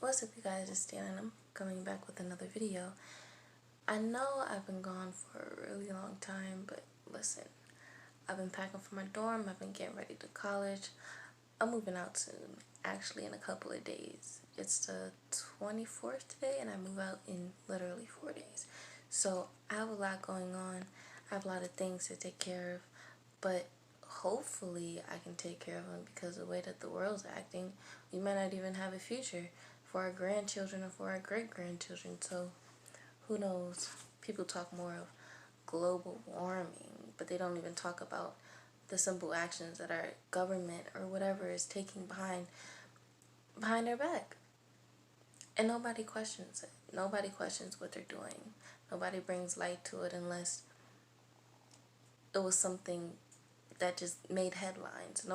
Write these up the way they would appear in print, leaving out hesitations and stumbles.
What's up, you guys? It's Dan and I'm coming back with another video. I know I've been gone for a really long time, but listen, I've been packing for my dorm, I've been getting ready to college. I'm moving out soon, actually in a couple of days. It's the 24th today and I move out in literally 4 days. So I have a lot going on, I have a lot of things to take care of, but hopefully I can take care of them because the way that the world's acting, we might not even have a future for our grandchildren or for our great-grandchildren. So who knows? People talk more of global warming, but they don't even talk about the simple actions that our government or whatever is taking behind their back. And nobody questions it. Nobody questions what they're doing. Nobody brings light to it unless it was something that just made headlines.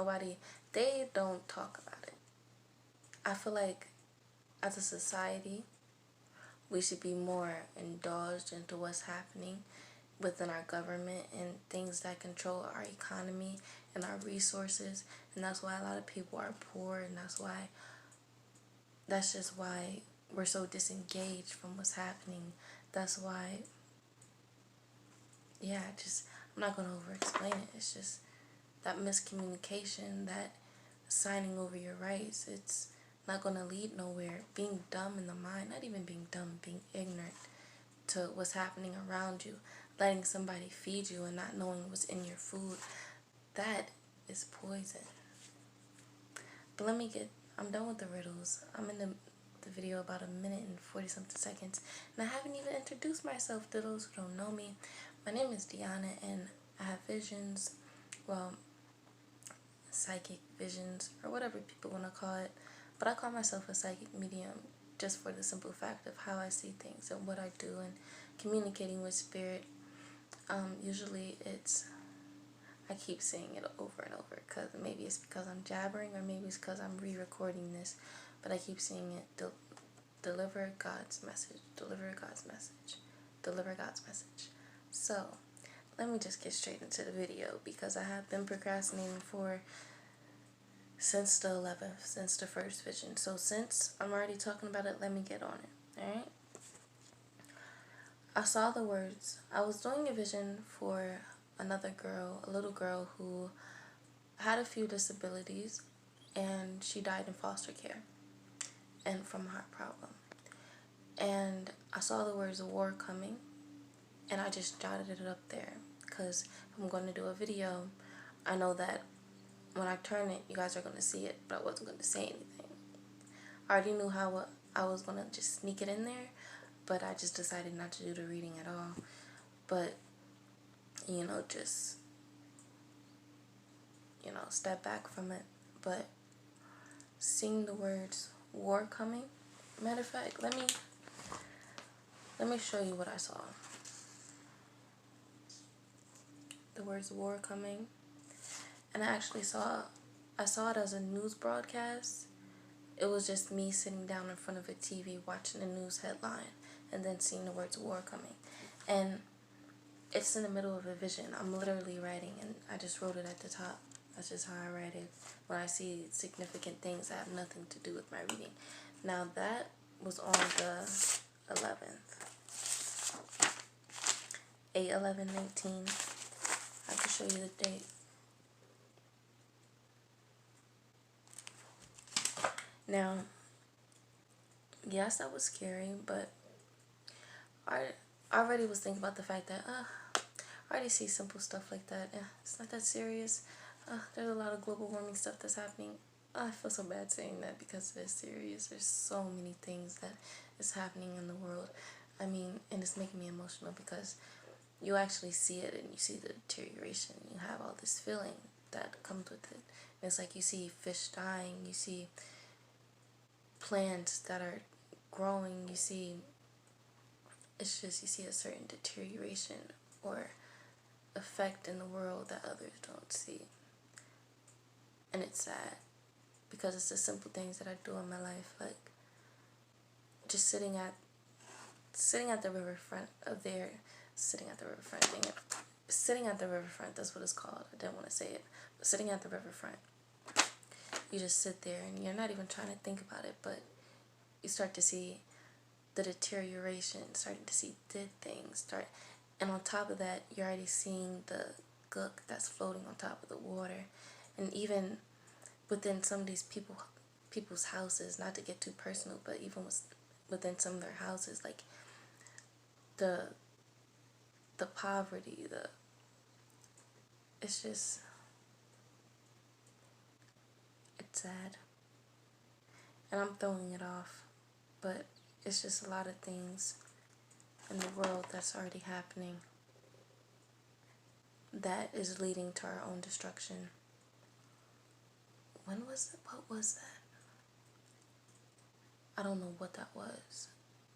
They don't talk about it. I feel like as a society, we should be more indulged into what's happening within our government and things that control our economy and our resources. And that's why a lot of people are poor, and that's just why we're so disengaged from what's happening. That's why, I'm not going to over explain it. It's just that miscommunication, that signing over your rights, it's not going to lead nowhere. Being dumb in the mind, not even being dumb, being ignorant to what's happening around you, letting somebody feed you and not knowing what's in your food, that is poison. But I'm done with the riddles. I'm in the video about 1 minute and 40 something seconds, and I haven't even introduced myself to those who don't know me. My name is Deanna, and I have visions, well, psychic visions, or whatever people want to call it, but I call myself a psychic medium just for the simple fact of how I see things and what I do and communicating with spirit. Usually I keep saying it over and over because maybe it's because I'm jabbering or maybe it's because I'm re-recording this, but I keep saying it, deliver God's message, deliver God's message, deliver God's message. So let me just get straight into the video because I have been procrastinating since the 11th, since the first vision. So since I'm already talking about it, let me get on it. Alright? I saw the words. I was doing a vision for another girl, a little girl who had a few disabilities, and she died in foster care and from a heart problem. And I saw the words war coming, and I just jotted it up there because if I'm going to do a video, I know that when I turn it, you guys are going to see it, but I wasn't going to say anything. I already knew how I was going to just sneak it in there, but I just decided not to do the reading at all. But, just, step back from it. But seeing the words war coming, matter of fact, let me show you what I saw. The words war coming, and I saw it as a news broadcast. It was just me sitting down in front of a TV watching the news headline and then seeing the words war coming. And it's in the middle of a vision. I'm literally writing, and I just wrote it at the top. That's just how I write it when I see significant things that have nothing to do with my reading. Now that was on the 11th. 8/11/19. I can show you the date. Now, yes, that was scary, but I already was thinking about the fact that I already see simple stuff like that. It's not that serious. There's a lot of global warming stuff that's happening. I feel so bad saying that because it is serious. There's so many things that is happening in the world. I mean, and it's making me emotional because you actually see it and you see the deterioration. You have all this feeling that comes with it. And it's like you see fish dying. You see plants that are growing. You see a certain deterioration or effect in the world that others don't see. And it's sad because it's the simple things that I do in my life, like just sitting at the riverfront sitting at the riverfront, that's what it's called. I didn't want to say it, but sitting at the riverfront, you just sit there and you're not even trying to think about it, but you start to see the deterioration, starting to see dead things start, and on top of that, you're already seeing the gook that's floating on top of the water, and even within some of these people's houses, not to get too personal, but even within some of their houses, like the poverty, it's just, it's sad, and I'm throwing it off, but it's just a lot of things in the world that's already happening that is leading to our own destruction. When was it? What was that? I don't know what that was,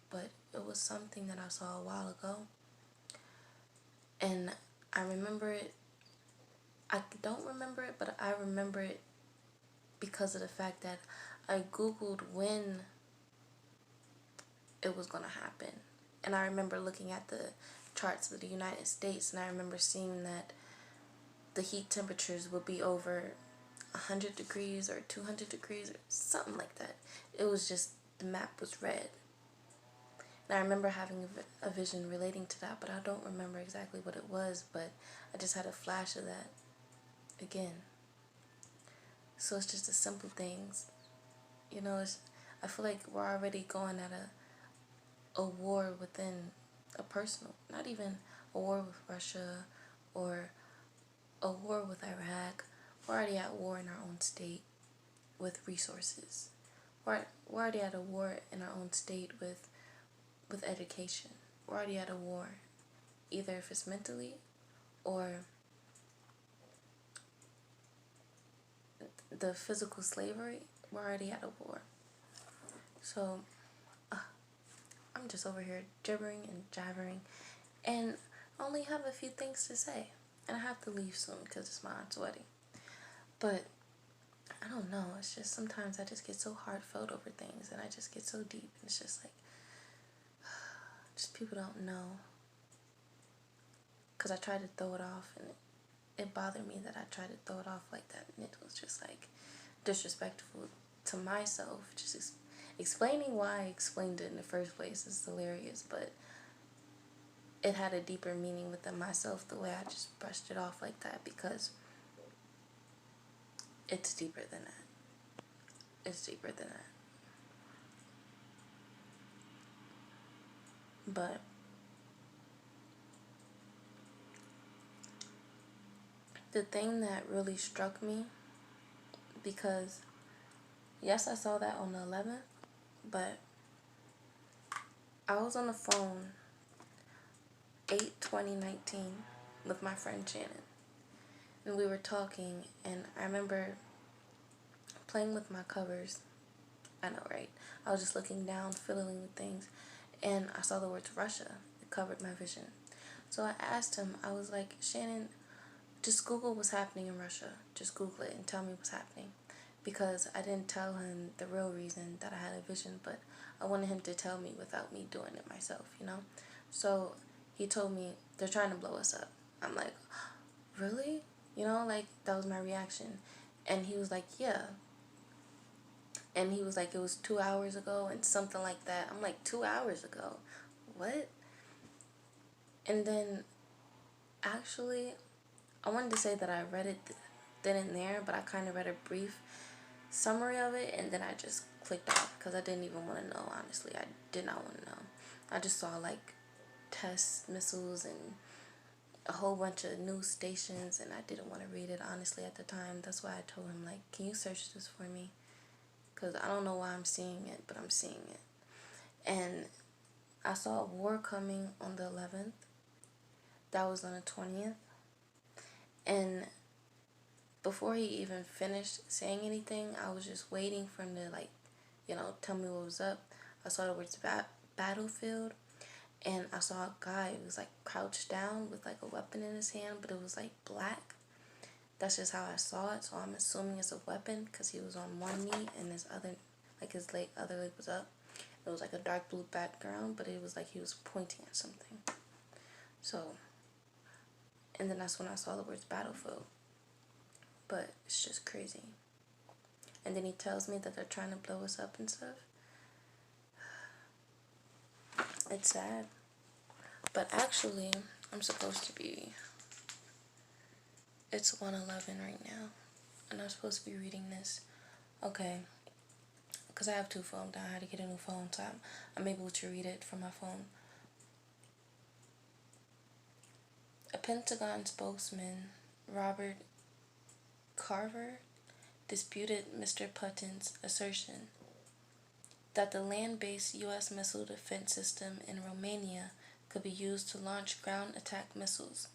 but it was something that I saw a while ago, and I remember it. I don't remember it, but I remember it because of the fact that I Googled when it was going to happen. And I remember looking at the charts of the United States, and I remember seeing that the heat temperatures would be over 100 degrees or 200 degrees or something like that. It was just, the map was red. And I remember having a vision relating to that, but I don't remember exactly what it was, but I just had a flash of that again. So it's just the simple things. You know, I feel like we're already going at a war within a personal, not even a war with Russia or a war with Iraq. We're already at war in our own state with resources. We're already at a war in our own state with education. We're already at a war, either if it's mentally or the physical slavery. We're already at a war. So I'm just over here gibbering and jabbering, and I only have a few things to say, and I have to leave soon because it's my aunt's wedding. But I don't know, it's just sometimes I just get so heartfelt over things, and I just get so deep, and it's just like, just people don't know. Because I tried to throw it off, and it bothered me that I tried to throw it off like that, and it was just like disrespectful to myself. Just explaining why I explained it in the first place is hilarious, but it had a deeper meaning within myself the way I just brushed it off like that, because it's deeper than that. It's deeper than that. But the thing that really struck me, because yes, I saw that on the 11th, but I was on the phone 8/20/19 with my friend Shannon, and we were talking, and I remember playing with my covers. I know, right? I was just looking down, fiddling with things, and I saw the words Russia. It covered my vision. So I asked him, I was like, Shannon, just Google what's happening in Russia. Just Google it and tell me what's happening. Because I didn't tell him the real reason that I had a vision, but I wanted him to tell me without me doing it myself, you know? So he told me, they're trying to blow us up. I'm like, really? You know, like, that was my reaction. And he was like, yeah. And he was like, it was 2 hours ago and something like that. I'm like, 2 hours ago? What? And then, actually, I wanted to say that I read it then and there, but I kind of read a brief summary of it, and then I just clicked off because I didn't even want to know, honestly. I did not want to know. I just saw, like, test missiles and a whole bunch of news stations, and I didn't want to read it, honestly, at the time. That's why I told him, like, can you search this for me? Because I don't know why I'm seeing it, but I'm seeing it. And I saw a war coming on the 11th. That was on the 20th. And before he even finished saying anything, I was just waiting for him to, like, you know, tell me what was up. I saw the words battlefield, and I saw a guy who was, like, crouched down with, like, a weapon in his hand, but it was, like, black. That's just how I saw it, so I'm assuming it's a weapon because he was on one knee and his other, like, his other leg was up. It was, like, a dark blue background, but it was like he was pointing at something. So, and then that's when I saw the words battlefield. But it's just crazy. And then he tells me that they're trying to blow us up and stuff. It's sad. But actually, I'm supposed to be, it's 1:11 right now. And I'm supposed to be reading this. Okay. Because I have two phones now. I had to get a new phone, so I'm able to read it from my phone. A Pentagon spokesman, Robert Carver, disputed Mr. Putin's assertion that the land-based U.S. missile defense system in Romania could be used to launch ground attack missiles.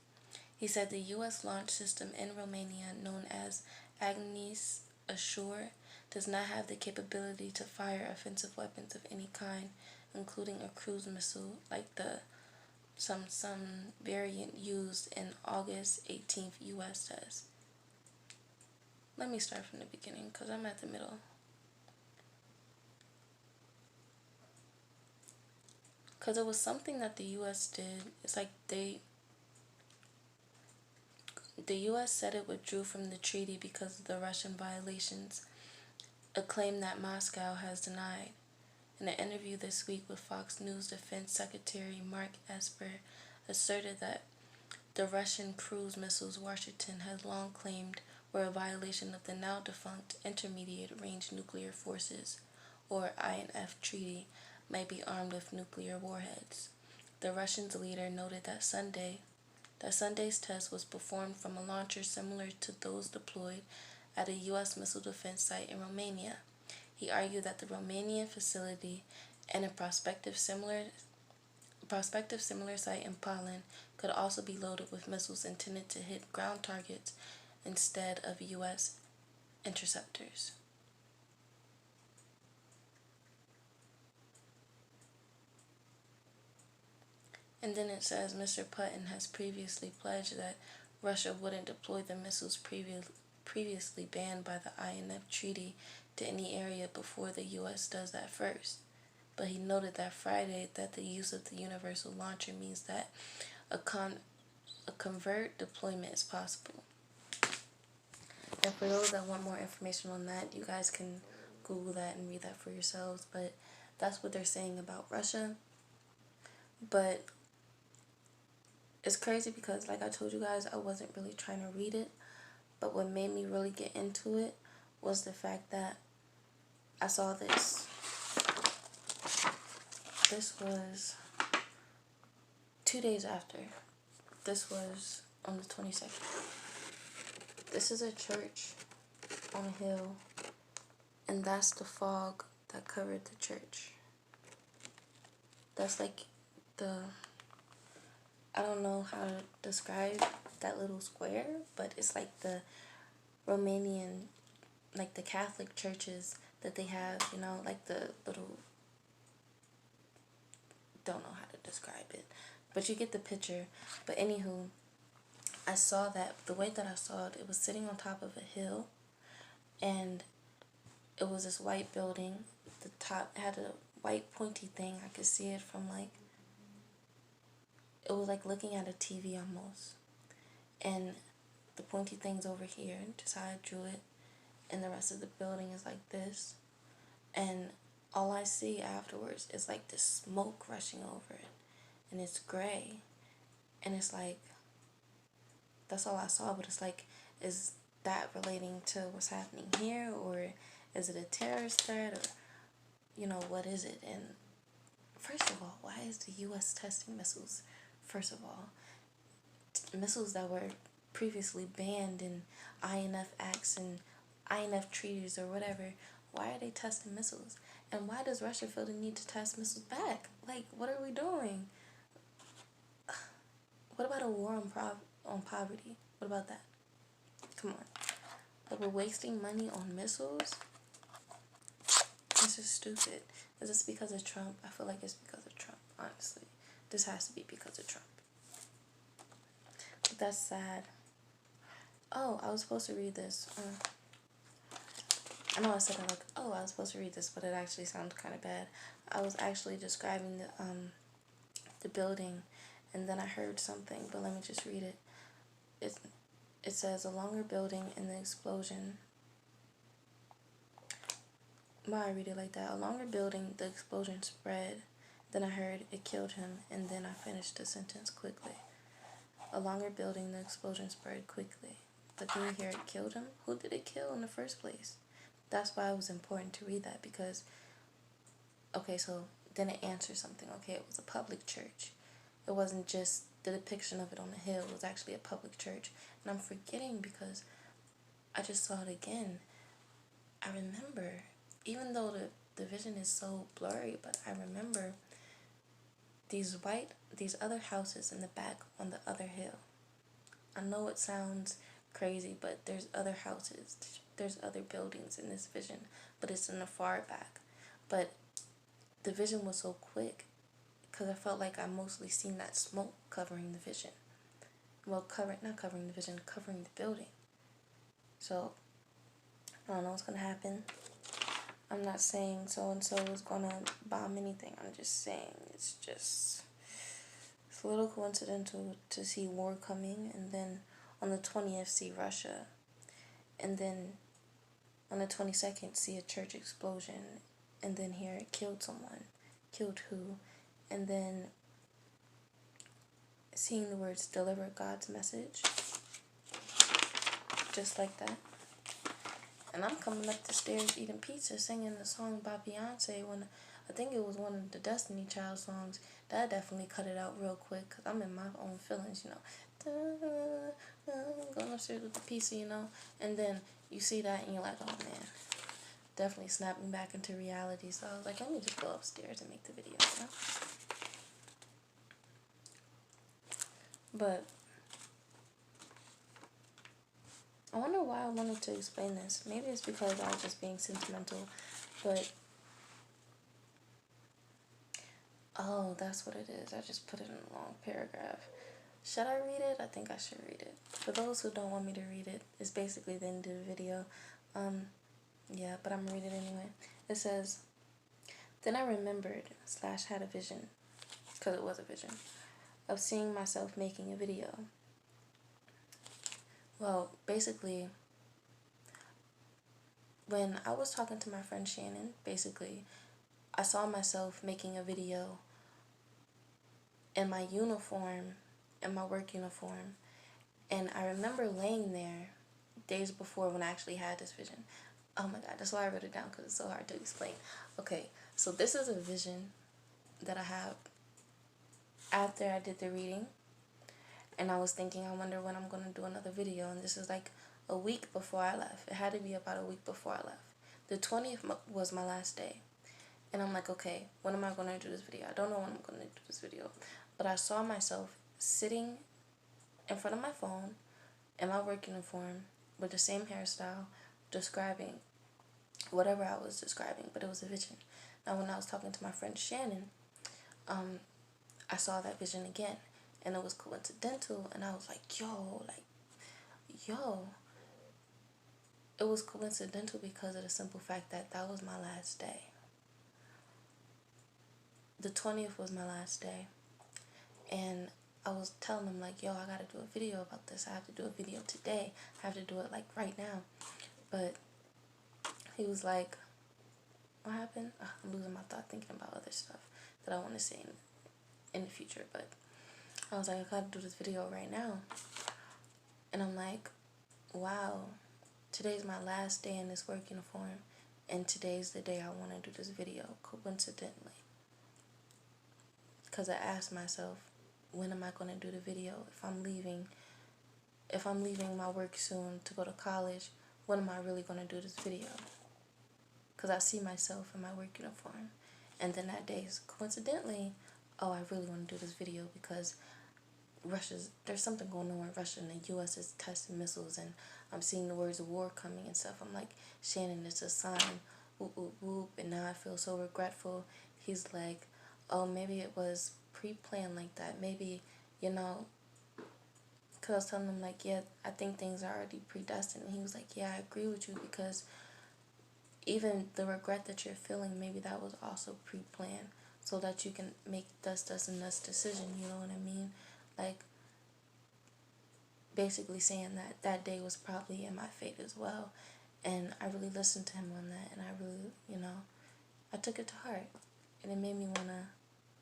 He said the U.S. launch system in Romania, known as Agnes Ashore, does not have the capability to fire offensive weapons of any kind, including a cruise missile like the some variant used in August 18th U.S. test. Let me start from the beginning because I'm at the middle. Because it was something that the U.S. did. It's like the U.S. said it withdrew from the treaty because of the Russian violations, a claim that Moscow has denied. In an interview this week with Fox News, Defense Secretary Mark Esper asserted that the Russian cruise missiles Washington has long claimed were a violation of the now defunct Intermediate Range Nuclear Forces, or INF Treaty, might be armed with nuclear warheads. The Russians' leader noted that Sunday's test was performed from a launcher similar to those deployed at a U.S. missile defense site in Romania. He argued that the Romanian facility and a prospective similar site in Poland could also be loaded with missiles intended to hit ground targets instead of U.S. interceptors. And then it says Mr. Putin has previously pledged that Russia wouldn't deploy the missiles previously banned by the INF Treaty to any area before the U.S. does that first. But he noted that Friday that the use of the universal launcher means that a covert deployment is possible. And for those that want more information on that, you guys can Google that and read that for yourselves. But that's what they're saying about Russia. But it's crazy because, like I told you guys, I wasn't really trying to read it. But what made me really get into it was the fact that I saw this. This was 2 days after. This was on the 22nd. This is a church on a hill, and that's the fog that covered the church. That's like I don't know how to describe that little square, but it's like the Romanian, like the Catholic churches that they have, you know, like the little, don't know how to describe it, but you get the picture. But anywho, I saw that, the way that I saw it, it was sitting on top of a hill, and it was this white building. The top had a white pointy thing. I could see it from like, it was like looking at a TV almost. And the pointy thing's over here, just how I drew it. And the rest of the building is like this. And all I see afterwards is like this smoke rushing over it. And it's gray. And it's like, that's all I saw. But it's like, is that relating to what's happening here? Or is it a terrorist threat? Or, you know, what is it? And first of all, why is the U.S. testing missiles? First of all, missiles that were previously banned in INF acts and INF treaties or whatever. Why are they testing missiles? And why does Russia feel the need to test missiles back? Like, what are we doing? What about a war on poverty? What about that? Come on. Like, we're wasting money on missiles? This is stupid. Is this because of Trump? I feel like it's because of Trump, honestly. This has to be because of Trump. But that's sad. Oh, I was supposed to read this. I know I said I was supposed to read this, but it actually sounds kind of bad. I was actually describing the building, and then I heard something, but let me just read it. It says, a longer building in the explosion. Why I read it like that? A longer building, the explosion spread. Then I heard it killed him, and then I finished the sentence quickly. A longer building, the explosion spread quickly. But then you hear it killed him? Who did it kill in the first place? That's why it was important to read that, because, okay, so then it answers something. Okay, it was a public church. It wasn't just the depiction of it on the hill. It was actually a public church. And I'm forgetting because I just saw it again. I remember, even though the vision is so blurry, but I remember these other houses in the back on the other hill. I know it sounds crazy, but there's other houses, there's other buildings in this vision, but it's in the far back. But the vision was so quick because I felt like I mostly seen that smoke covering the vision. Well, not covering the vision, covering the building. So I don't know what's gonna happen. I'm not saying so and so is gonna bomb anything. I'm just saying it's a little coincidental to see war coming, and then on the 20th see Russia, and then on the 22nd see a church explosion, and then here it killed someone. Killed who? And then seeing the words deliver God's message, just like that. And I'm coming up the stairs eating pizza, singing the song by Beyonce when I think it was one of the Destiny Child songs. That definitely cut it out real quick because I'm in my own feelings, you know. Going upstairs with the pizza, you know. And then you see that and you're like, oh man, definitely snapped me back into reality. So I was like, let me just go upstairs and make the video, you know. But I wonder why I wanted to explain this. Maybe it's because I was just being sentimental, but oh, that's what it is. I just put it in a long paragraph. Should I read it? I think I should read it. For those who don't want me to read it, it's basically the end of the video. Yeah, but I'm gonna read it anyway. It says, then I remembered / had a vision, because it was a vision, of seeing myself making a video. Well, basically, when I was talking to my friend Shannon, basically, I saw myself making a video in my uniform, in my work uniform, and I remember laying there days before when I actually had this vision. Oh my god, that's why I wrote it down, because it's so hard to explain. Okay, so this is a vision that I have after I did the reading, and I was thinking, I wonder when I'm going to do another video, and this is like a week before I left. It had to be about a week before I left. The 20th was my last day, and I'm like, okay, when am I going to do this video? I don't know when I'm going to do this video, but I saw myself sitting in front of my phone in my work uniform with the same hairstyle, describing whatever I was describing, but it was a vision. Now, when I was talking to my friend Shannon, I saw that vision again, and it was coincidental, and I was like, yo, it was coincidental because of the simple fact that that was my last day. The 20th was my last day, and I was telling him, like, yo, I gotta do a video about this. I have to do a video today. I have to do it, like, right now. But he was like, what happened? I'm losing my thought thinking about other stuff that I want to say in the future. But I was like, I gotta do this video right now. And I'm like, wow, today's my last day in this work uniform, and today's the day I want to do this video, coincidentally. Because I asked myself, when am I going to do the video? If I'm leaving my work soon to go to college, when am I really going to do this video? Because I see myself in my work uniform. And then that day, coincidentally, oh, I really want to do this video because there's something going on with Russia, and the U.S. is testing missiles, and I'm seeing the words of war coming and stuff. I'm like, Shannon, it's a sign, whoop, whoop, whoop, and now I feel so regretful. He's like, oh, maybe it was pre-planned like that. Maybe, you know, because I was telling him, like, yeah, I think things are already predestined. And he was like, yeah, I agree with you, because even the regret that you're feeling, maybe that was also pre-planned so that you can make this, and this decision, you know what I mean? Like, basically saying that that day was probably in my fate as well. And I really listened to him on that, and I really, you know, I took it to heart, and it made me want to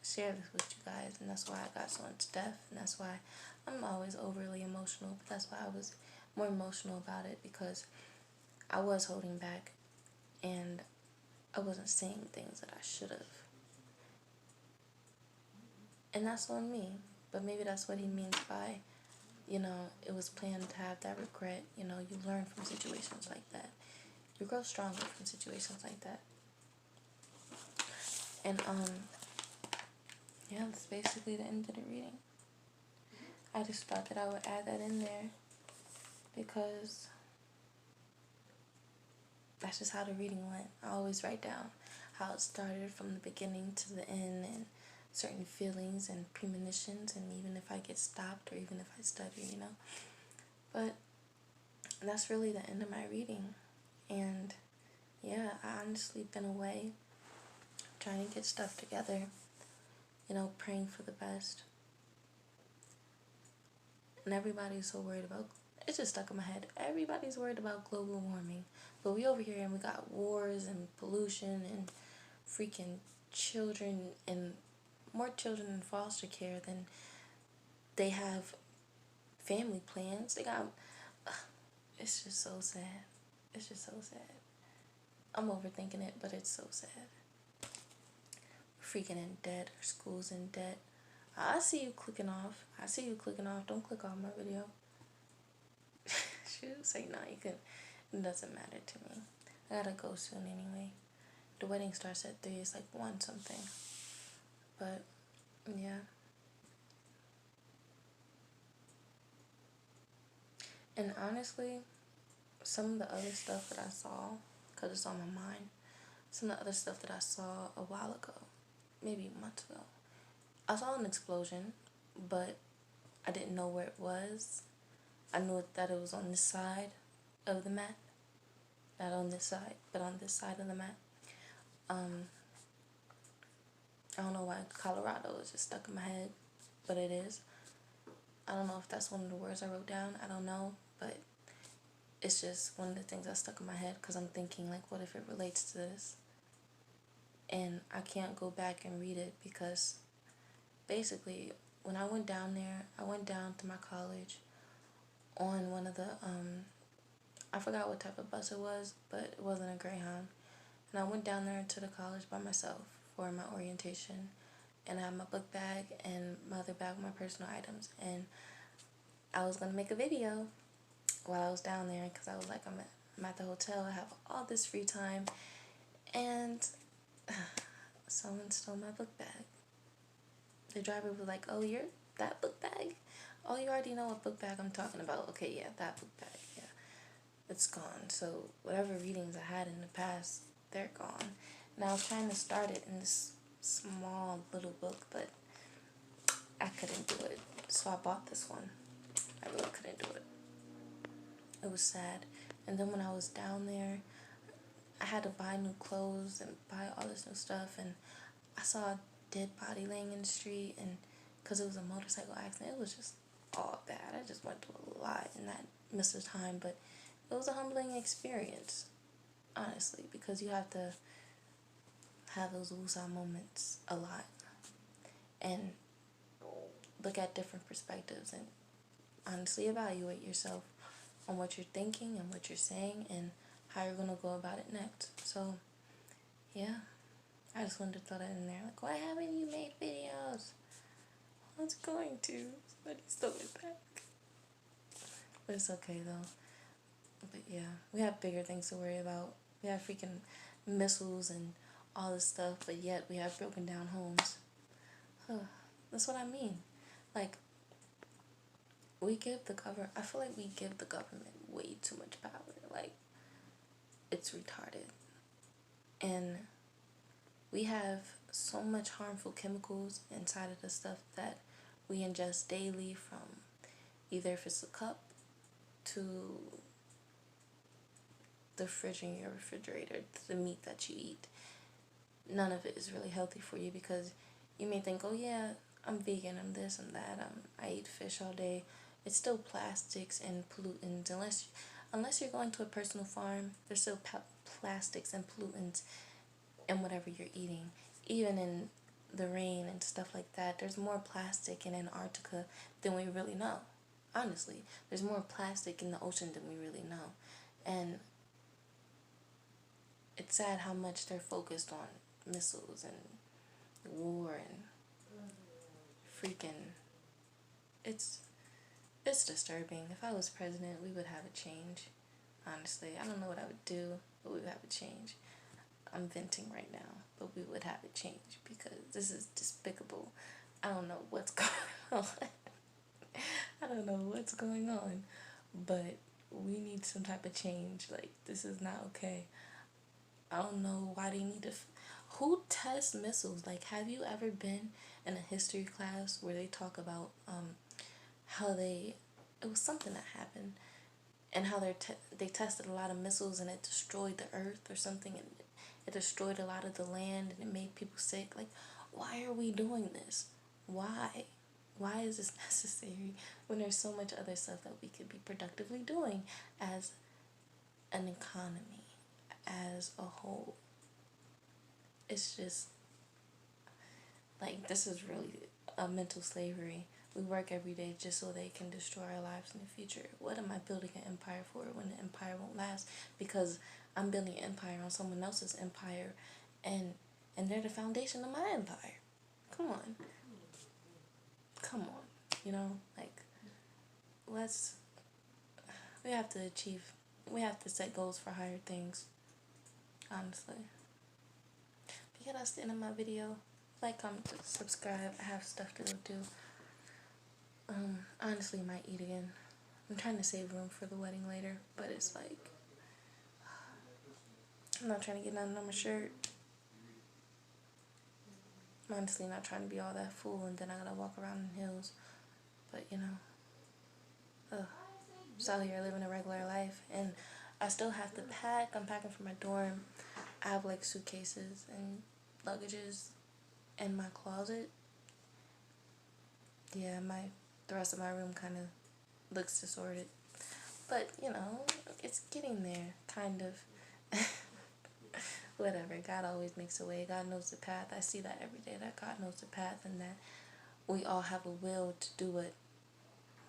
share this with you guys, and that's why I got so much depth, and that's why I'm always overly emotional, but that's why I was more emotional about it, because I was holding back, and I wasn't saying things that I should have. And that's on me. But maybe that's what he means by, it was planned to have that regret. You learn from situations like that. You grow stronger from situations like that. And, yeah, that's basically the end of the reading. I just thought that I would add that in there because that's just how the reading went. I always write down how it started from the beginning to the end, and certain feelings and premonitions, and even if I get stopped or even if I stutter. But that's really the end of my reading. And yeah, I honestly been away trying to get stuff together, praying for the best. And everybody's so worried about, it's just stuck in my head, everybody's worried about global warming, but we over here and we got wars and pollution and freaking children, and more children in foster care than they have family plans. They got, it's just so sad. It's just so sad. I'm overthinking it, but it's so sad. We're freaking in debt. Our school's in debt. I see you clicking off. Don't click off my video. Shoot, say no, you can. It doesn't matter to me. I gotta go soon anyway. The wedding starts at 3. It's like 1 something. But yeah. And honestly, some of the other stuff that I saw, because it's on my mind, some of the other stuff that I saw a while ago, maybe months ago, I saw an explosion, but I didn't know where it was. I knew that it was on this side of the map. Not on this side, but on this side of the map. I don't know why Colorado is just stuck in my head, but it is. I don't know if that's one of the words I wrote down. I don't know, but it's just one of the things that stuck in my head, because I'm thinking, like, what if it relates to this? And I can't go back and read it, because basically when I went down there, I went down to my college on one of the, I forgot what type of bus it was, but it wasn't a Greyhound. And I went down there to the college by myself for my orientation. And I had my book bag and my other bag with my personal items. And I was going to make a video while I was down there, because I was like, I'm at the hotel. I have all this free time. And someone stole my book bag. The driver was like, oh, you're that book bag? Oh, you already know what book bag I'm talking about. Okay, yeah, that book bag, yeah. It's gone. So whatever readings I had in the past, they're gone. And I was trying to start it in this small little book, but I couldn't do it. So I bought this one. I really couldn't do it. It was sad. And then when I was down there, I had to buy new clothes and buy all this new stuff. And I saw a dead body laying in the street, and because it was a motorcycle accident, it was just all bad. I just went through a lot in that midst of time, but it was a humbling experience, honestly, because you have to have those woosah moments a lot and look at different perspectives and honestly evaluate yourself on what you're thinking and what you're saying and how you're going to go about it next. So, yeah, I just wanted to throw that in there. Like, why haven't you made videos? I was going to. Somebody stole it back. But it's okay, though. But, yeah, we have bigger things to worry about. We have freaking missiles and all this stuff, but yet we have broken down homes. That's what I mean. Like, we give the government, I feel like we give the government way too much power. Like, it's retarded. And we have so much harmful chemicals inside of the stuff that we ingest daily, from either if it's a cup to the fridge in your refrigerator, to the meat that you eat. None of it is really healthy for you, because you may think, oh yeah, I'm vegan, I'm this, I'm that, I eat fish all day. It's still plastics and pollutants. Unless you're going to a personal farm, there's still plastics and pollutants in whatever you're eating. Even in the rain and stuff like that. There's more plastic in Antarctica than we really know. Honestly, there's more plastic in the ocean than we really know. And it's sad how much they're focused on missiles and war and freaking, it's disturbing. If I was president, we would have a change. Honestly, I don't know what I would do, but we would have a change. I'm venting right now, but we would have a change because this is despicable. I don't know what's going on. I don't know what's going on, but we need some type of change. Like, this is not okay. I don't know why they need to. Who tests missiles? Like, have you ever been in a history class where they talk about how they? It was something that happened, and how they tested a lot of missiles and it destroyed the earth or something, and it destroyed a lot of the land and it made people sick. Like, why are we doing this? Why? Why is this necessary when there's so much other stuff that we could be productively doing as an economy, as a whole? It's just like, this is really a mental slavery. We work every day just so they can destroy our lives in the future. What am I building an empire for when the empire won't last? Because I'm building an empire on someone else's empire, and they're the foundation of my empire. Come on. Come on. You know, like, we have to set goals for higher things, honestly. But yeah, that's the end of my video. Like, comment, subscribe. I have stuff to go do. Honestly, might eat again. I'm trying to save room for the wedding later, but it's like, I'm not trying to get nothing on my shirt. I'm honestly not trying to be all that fool and then I gotta walk around in heels. But, you know, just out here living a regular life, and I still have to pack. I'm packing for my dorm. I have like suitcases and luggages in my closet. Yeah, the rest of my room kind of looks disordered, but you know, it's getting there, kind of. Whatever, God always makes a way. God knows the path. I see that every day, that God knows the path, and that we all have a will to do what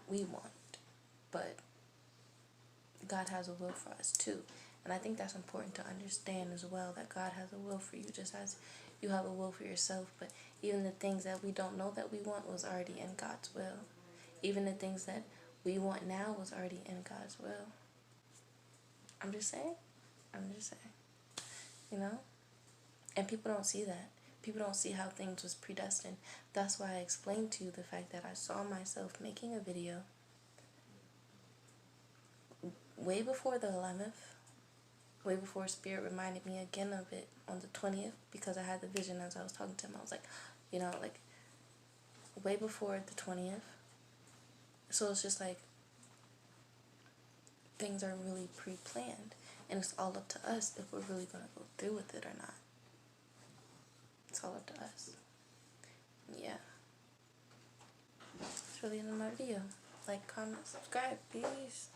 we want, but God has a will for us too. And I think that's important to understand as well, that God has a will for you just as you have a will for yourself. But even the things that we don't know that we want was already in God's will. Even the things that we want now was already in God's will. I'm just saying. You know? And people don't see that. People don't see how things was predestined. That's why I explained to you the fact that I saw myself making a video way before the 11th, way before Spirit reminded me again of it on the 20th, because I had the vision as I was talking to him. I was like, you know, like, way before the 20th. So it's just like, things are really pre-planned, and it's all up to us if we're really going to go through with it or not. It's all up to us. Yeah. That's really the end of my video. Like, comment, subscribe. Peace.